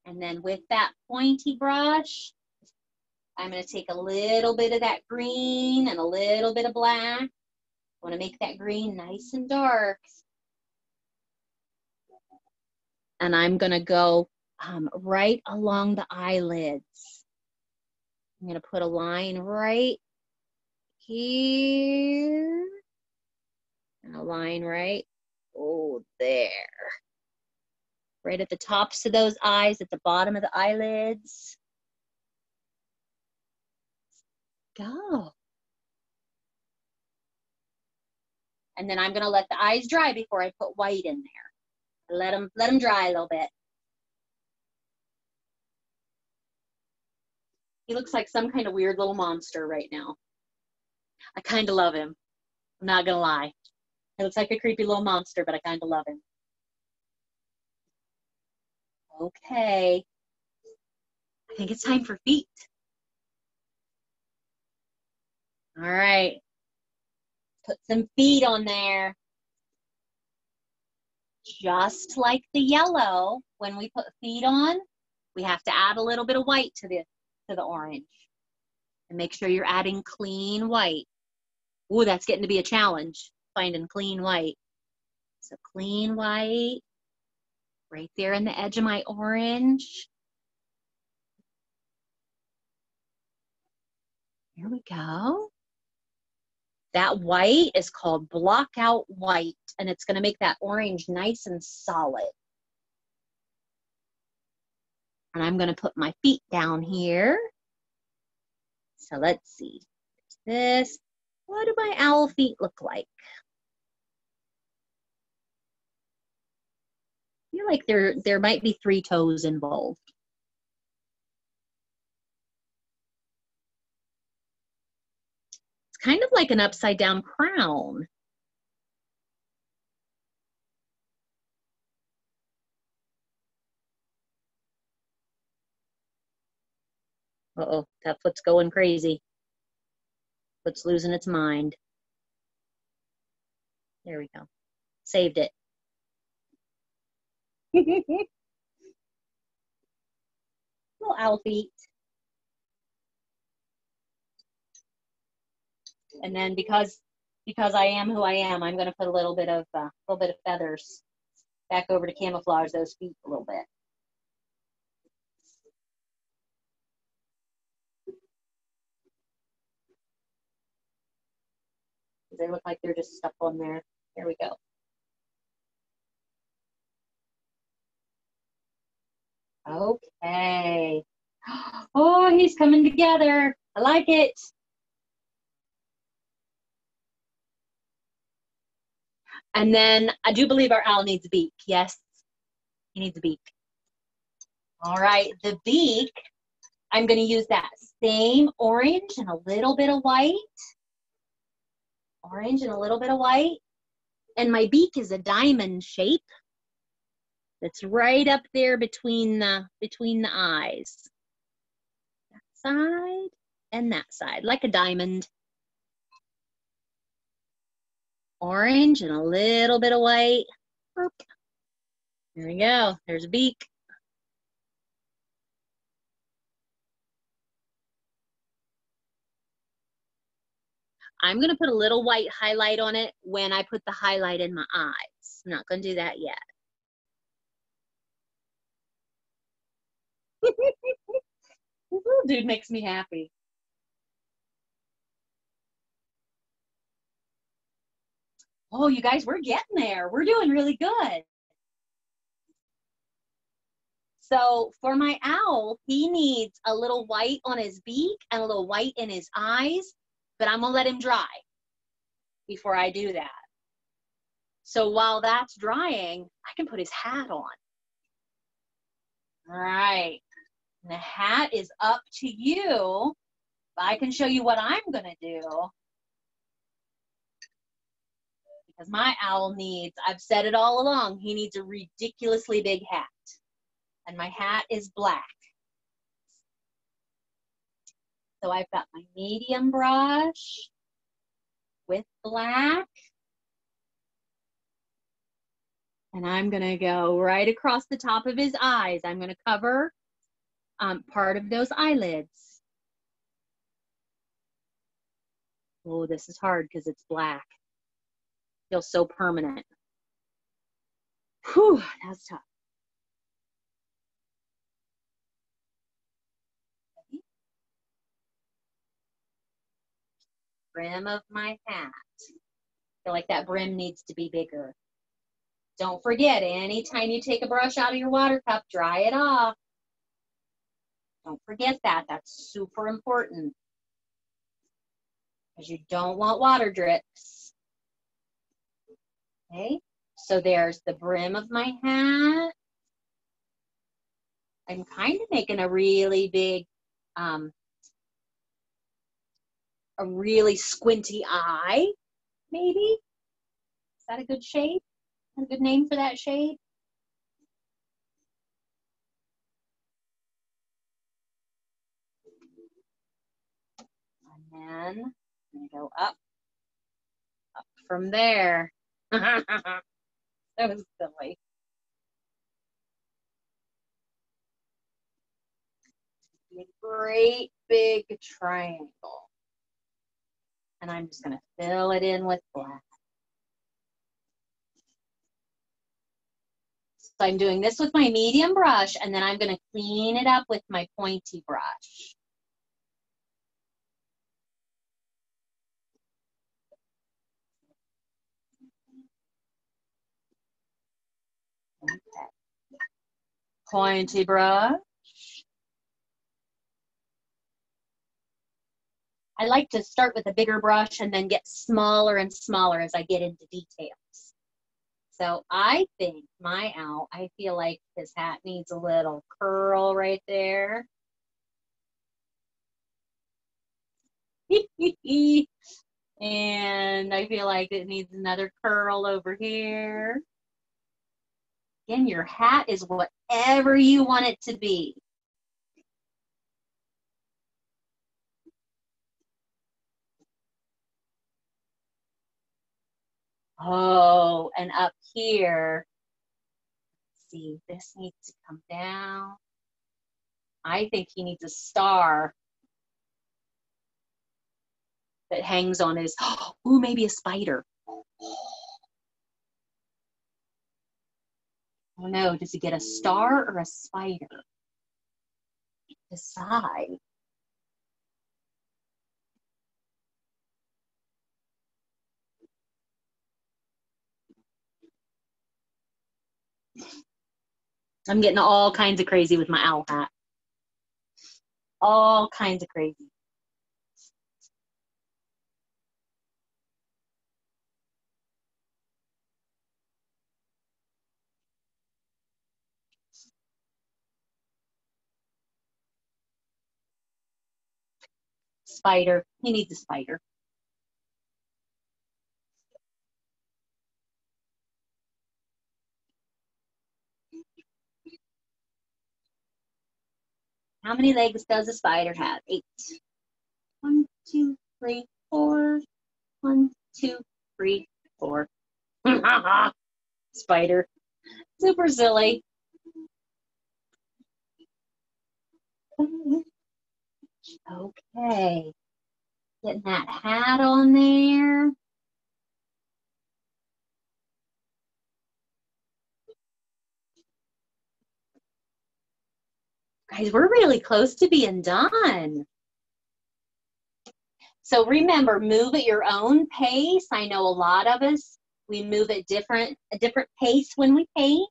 And then with that pointy brush, I'm going to take a little bit of that green and a little bit of black. I want to make that green nice and dark. And I'm going to go right along the eyelids. I'm going to put a line right here. And a line right, there. Right at the tops of those eyes, at the bottom of the eyelids. Go. And then I'm gonna let the eyes dry before I put white in there. Let them dry a little bit. He looks like some kind of weird little monster right now. I kind of love him. I'm not gonna lie. He looks like a creepy little monster, but I kind of love him. Okay. I think it's time for feet. All right. Put some feet on there. Just like the yellow, when we put feet on, we have to add a little bit of white to the orange. And make sure you're adding clean white. Ooh, that's getting to be a challenge, finding clean white. So clean white, right there in the edge of my orange. Here we go. That white is called blockout white, and it's going to make that orange nice and solid. And I'm going to put my feet down here. So let's see. This. What do my owl feet look like? I feel like there might be 3 toes involved. It's kind of like an upside down crown. Uh-oh, that foot's going crazy. Foot's losing its mind. There we go. Saved it. Little owl feet. And then because I am who I am, I'm going to put a little bit of feathers back over to camouflage those feet a little bit. They look like they're just stuck on there. There we go. Okay. Oh, he's coming together. I like it. And then I do believe our owl needs a beak. Yes, he needs a beak. All right, the beak, I'm going to use that same orange and a little bit of white. Orange and a little bit of white. And my beak is a diamond shape. That's right up there between the eyes. That side and that side, like a diamond. Orange and a little bit of white. Boop. There we go. There's a beak. I'm going to put a little white highlight on it when I put the highlight in my eyes. I'm not going to do that yet. This little dude makes me happy. Oh, you guys, we're getting there. We're doing really good. So for my owl, he needs a little white on his beak and a little white in his eyes, but I'm gonna let him dry before I do that. So while that's drying, I can put his hat on. All right, and the hat is up to you. I can show you what I'm gonna do. Because my owl needs, I've said it all along, he needs a ridiculously big hat. And my hat is black. So I've got my medium brush with black. And I'm gonna go right across the top of his eyes. I'm gonna cover part of those eyelids. Oh, this is hard because it's black. Feels so permanent. Whew, that's tough. Brim of my hat. I feel like that brim needs to be bigger. Don't forget, anytime you take a brush out of your water cup, dry it off. Don't forget that. That's super important. Because you don't want water drips. Okay, so there's the brim of my hat. I'm kind of making a really big, a really squinty eye, maybe. Is that a good shade? A good name for that shade? And then I'm gonna go up from there. That was silly. A great big triangle. And I'm just gonna fill it in with black. So I'm doing this with my medium brush, and then I'm gonna clean it up with my pointy brush. Okay. Pointy brush. I like to start with a bigger brush and then get smaller and smaller as I get into details. So I think my owl, I feel like his hat needs a little curl right there. And I feel like it needs another curl over here. Again, your hat is whatever you want it to be. Oh, and up here, let's see, this needs to come down. I think he needs a star that hangs on his, ooh, maybe a spider. Oh no, does he get a star or a spider? Decide. I'm getting all kinds of crazy with my owl hat. All kinds of crazy. Spider. He needs a spider. How many legs does a spider have? 8. 1, 2, 3, 4. 1, 2, 3, 4. Spider. Super silly. Okay. Getting that hat on there. Guys, we're really close to being done. So remember, move at your own pace. I know a lot of us, we move at a different pace when we paint.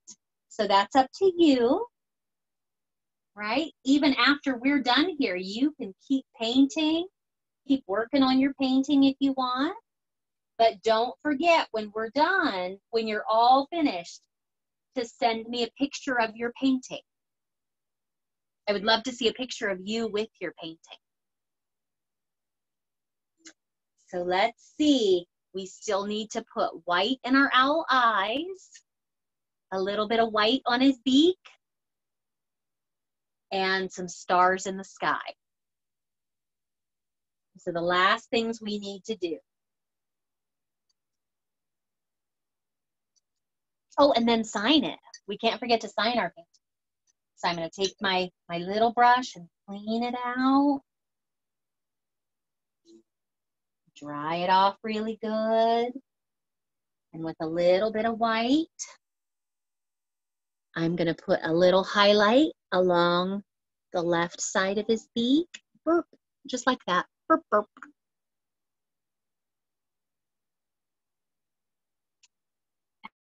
So that's up to you, right? Even after we're done here, you can keep painting, keep working on your painting if you want. But don't forget when we're done, when you're all finished, to send me a picture of your painting. I would love to see a picture of you with your painting. So let's see. We still need to put white in our owl eyes, a little bit of white on his beak, and some stars in the sky. So the last things we need to do. Oh, and then sign it. We can't forget to sign our painting. So I'm going to take my little brush and clean it out. Dry it off really good. And with a little bit of white, I'm going to put a little highlight along the left side of his beak. Burp, just like that. Burp, burp.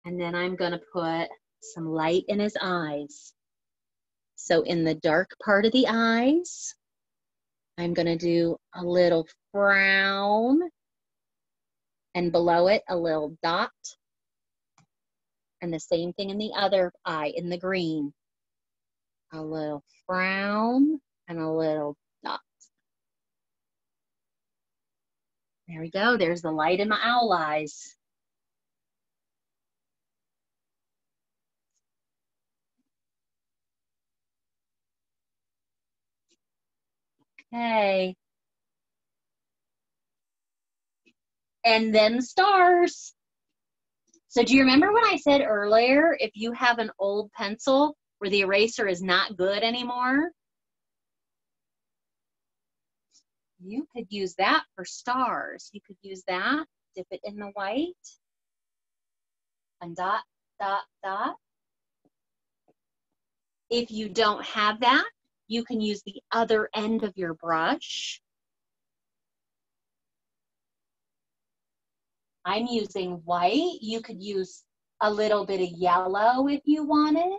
And then I'm going to put some light in his eyes. So in the dark part of the eyes, I'm going to do a little frown, and below it a little dot, and the same thing in the other eye in the green. A little frown and a little dot. There we go. There's the light in my owl eyes. Okay. And then stars. So do you remember when I said earlier, if you have an old pencil where the eraser is not good anymore, you could use that for stars. You could use that, dip it in the white, and dot, dot, dot. If you don't have that, you can use the other end of your brush. I'm using white. You could use a little bit of yellow if you wanted.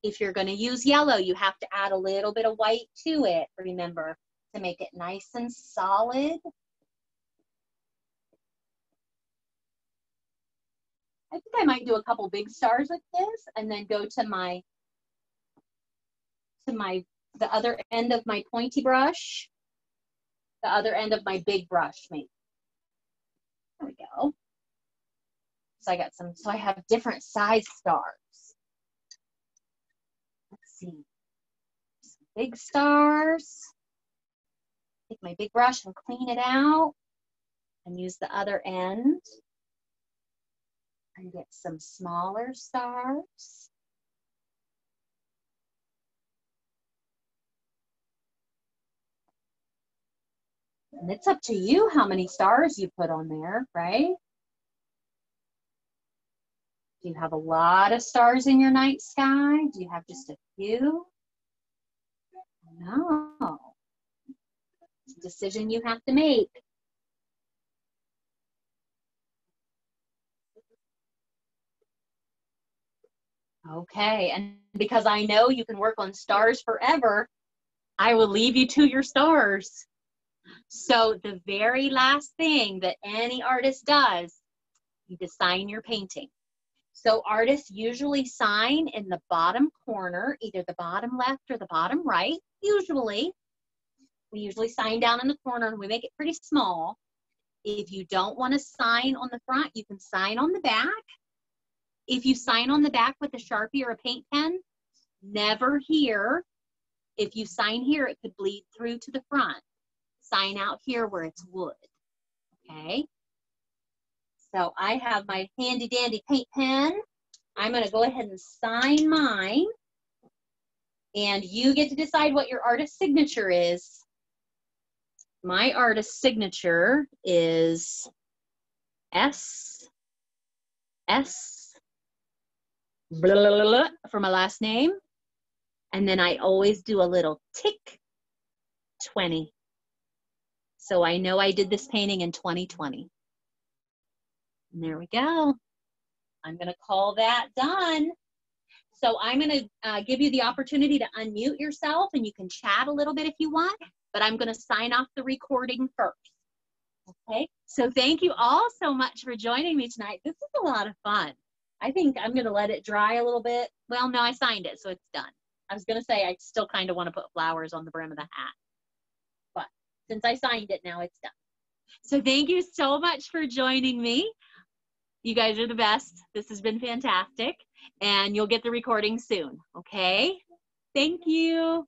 If you're going to use yellow, you have to add a little bit of white to it, remember, to make it nice and solid. I think I might do a couple big stars with this and then go to the other end of my pointy brush, the other end of my big brush, maybe. There we go. So I have different size stars. Let's see. Some big stars. Take my big brush and clean it out and use the other end. And get some smaller stars. And it's up to you how many stars you put on there, right? Do you have a lot of stars in your night sky? Do you have just a few? No. It's a decision you have to make. Okay, and because I know you can work on stars forever, I will leave you to your stars. So the very last thing that any artist does, you just sign your painting. So artists usually sign in the bottom corner, either the bottom left or the bottom right. Usually, we usually sign down in the corner and we make it pretty small. If you don't want to sign on the front, you can sign on the back. If you sign on the back with a Sharpie or a paint pen, Never here. If you sign here, it could bleed through to the front. Sign out here where it's wood, okay? So I have my handy dandy paint pen. I'm gonna go ahead and sign mine. And you get to decide what your artist's signature is. My artist's signature is S, blah, blah, blah, for my last name. And then I always do a little tick, 20. So I know I did this painting in 2020. And there we go. I'm gonna call that done. So I'm gonna give you the opportunity to unmute yourself and you can chat a little bit if you want, but I'm gonna sign off the recording first. Okay, so thank you all so much for joining me tonight. This is a lot of fun. I think I'm gonna let it dry a little bit. Well, no, I signed it, so it's done. I was gonna say I still kind of wanna put flowers on the brim of the hat, but since I signed it, now it's done. So thank you so much for joining me. You guys are the best. This has been fantastic, and you'll get the recording soon, okay? Thank you.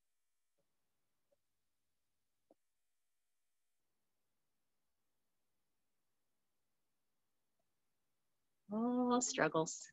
Oh, struggles.